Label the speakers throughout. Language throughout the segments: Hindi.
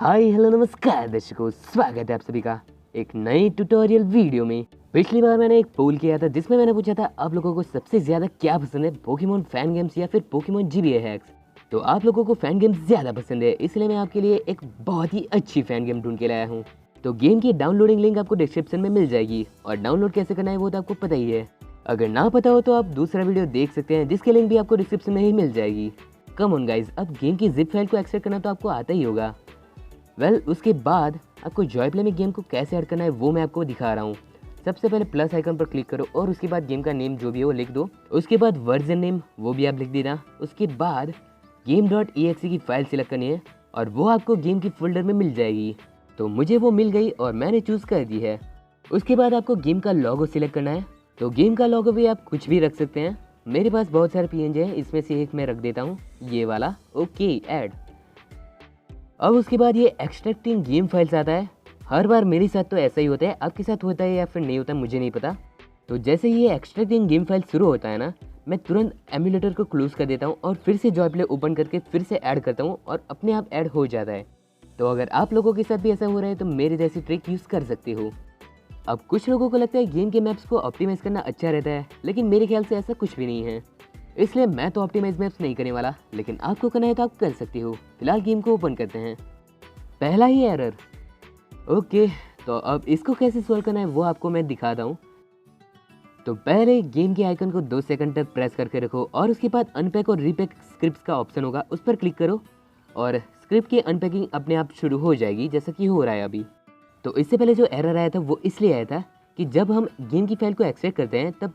Speaker 1: हाय हेलो नमस्कार दर्शकों, स्वागत है आप सभी का एक नई ट्यूटोरियल वीडियो में। पिछली बार मैंने एक पोल किया था जिसमें मैंने पूछा था आप लोगों को सबसे ज़्यादा क्या पसंद है, पोकेमॉन फैन गेम्स या फिर पोकेमॉन जीबीए हैक्स। तो आप लोगों को फैन गेम्स ज़्यादा पसंद है, इसलिए मैं आपके लिए एक बहुत ही अच्छी फैन गेम ढूंढ के लाया हूँ। तो गेम की डाउनलोडिंग लिंक आपको डिस्क्रिप्शन में मिल जाएगी और डाउनलोड कैसे करना है वो तो आपको पता ही है। अगर ना पता हो तो आप दूसरा वीडियो देख सकते हैं जिसकी लिंक भी आपको डिस्क्रिप्शन में ही मिल जाएगी। कम ऑन गाइज, अब गेम की जिप फाइल को एक्सेप्ट करना तो आपको आता ही होगा। उसके बाद आपको जॉय प्ले में गेम को कैसे ऐड करना है वो मैं आपको दिखा रहा हूँ। सबसे पहले प्लस आइकन पर क्लिक करो और उसके बाद गेम का नेम जो भी है वो लिख दो। उसके बाद वर्जन नेम वो भी आप लिख देना। उसके बाद game.exe की फाइल सिलेक्ट करनी है और वो आपको गेम की फोल्डर में मिल जाएगी। तो मुझे वो मिल गई और मैंने चूज़ कर दी है। उसके बाद आपको गेम का लॉगो सिलेक्ट करना है। तो गेम का लॉगो भी आप कुछ भी रख सकते हैं। मेरे पास बहुत सारे पीएनजी हैं, इसमें से एक मैं रख देता हूँ, ये वाला। Okay, add. अब उसके बाद ये एक्सट्रैक्टिंग गेम फाइल्स आता है। हर बार मेरे साथ तो ऐसा ही होता है, आपके साथ होता है या फिर नहीं होता मुझे नहीं पता। तो जैसे ये एक्सट्रैक्टिंग गेम फाइल शुरू होता है ना, मैं तुरंत एमुलेटर को क्लोज कर देता हूँ और फिर से जॉय प्ले ओपन करके फिर से ऐड करता हूँ और अपने आप ऐड हो जाता है। तो अगर आप लोगों के साथ भी ऐसा हो रहा है तो मेरे जैसी ट्रिक यूज़ कर सकते हो। अब कुछ लोगों को लगता है गेम के मैप्स को ऑप्टिमाइज करना अच्छा रहता है, लेकिन मेरे ख्याल से ऐसा कुछ भी नहीं है। इसलिए मैं तो ऑप्टिमाइज मैप्स नहीं करने वाला, लेकिन आपको करना है तो आप कर सकते हो। फिलहाल गेम को ओपन करते हैं। पहला ही एरर। ओके, तो अब इसको कैसे सॉल्व करना है वो आपको मैं दिखाता हूँ। तो पहले गेम के आइकन को 2 सेकंड तक प्रेस करके रखो और उसके बाद अनपैक और रीपैक स्क्रिप्ट्स का ऑप्शन होगा, उस पर क्लिक करो और स्क्रिप्ट की अनपैकिंग अपने आप शुरू हो जाएगी जैसा कि हो रहा है अभी। तो इससे पहले जो एरर आया था वो इसलिए आया था कि जब हम गेम की फाइल को एक्सट्रैक्ट करते हैं तब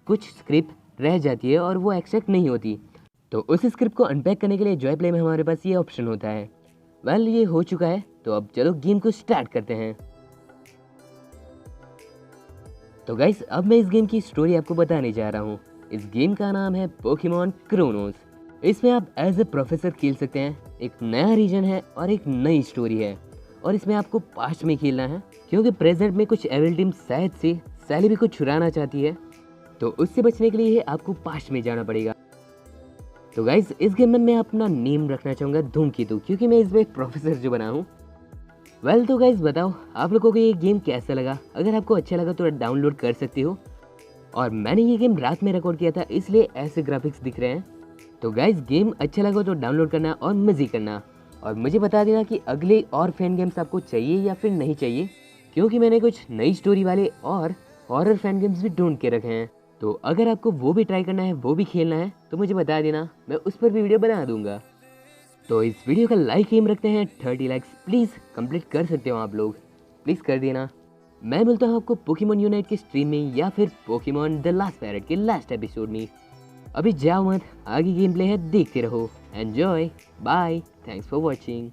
Speaker 1: कुछ स्क्रिप्ट रह जाती है और वो एक्सट्रैक्ट नहीं होती। तो उस स्क्रिप्ट को अनपैक करने के लिए जॉय प्ले में हमारे पास ये ऑप्शन होता है। ये हो चुका है, तो अब चलो गेम को स्टार्ट करते हैं। तो गाइस, अब मैं इस गेम की स्टोरी आपको बताने जा रहा हूँ। इस गेम का नाम है पोकेमॉन क्रोनोस। इसमें आप एज ए प्रोफेसर खेल सकते हैं। एक नया रीजन है और एक नई स्टोरी है और इसमें आपको पास्ट में खेलना है क्योंकि प्रेजेंट में कुछ एविल टीम शायद से सैलिबी को छुड़ाना चाहती है। तो उससे बचने के लिए आपको पास्ट में जाना पड़ेगा। तो गाइज, इस गेम में मैं अपना नेम रखना चाहूँगा धूमकेतु, क्योंकि मैं इसमें एक प्रोफेसर जो बना हूँ। तो गाइज बताओ आप लोगों को ये गेम कैसा लगा। अगर आपको अच्छा लगा तो डाउनलोड कर सकते हो। और मैंने ये गेम रात में रिकॉर्ड किया था, इसलिए ऐसे ग्राफिक्स दिख रहे हैं। तो गाइज, गेम अच्छा लगा तो डाउनलोड करना और मज़े करना और मुझे बता देना कि अगले और फैन गेम्स आपको चाहिए या फिर नहीं चाहिए, क्योंकि मैंने कुछ नई स्टोरी वाले और हॉरर फैन गेम्स भी ढूंढ के रखे हैं। तो अगर आपको वो भी ट्राई करना है, वो भी खेलना है, तो मुझे बता देना, मैं उस पर भी वीडियो बना दूंगा। तो इस वीडियो का लाइक एम रखते हैं 30 लाइक्स। प्लीज़ कंप्लीट कर सकते हो आप लोग, प्लीज़ कर देना। मैं मिलता हूँ आपको पोकेमॉन यूनाइट की स्ट्रीम में या फिर पोकेमॉन द लास्ट पैरेट के लास्ट एपिसोड में। अभी जाओ मत, आगे गेम प्ले है, देखते रहो। Enjoy, bye, thanks for watching.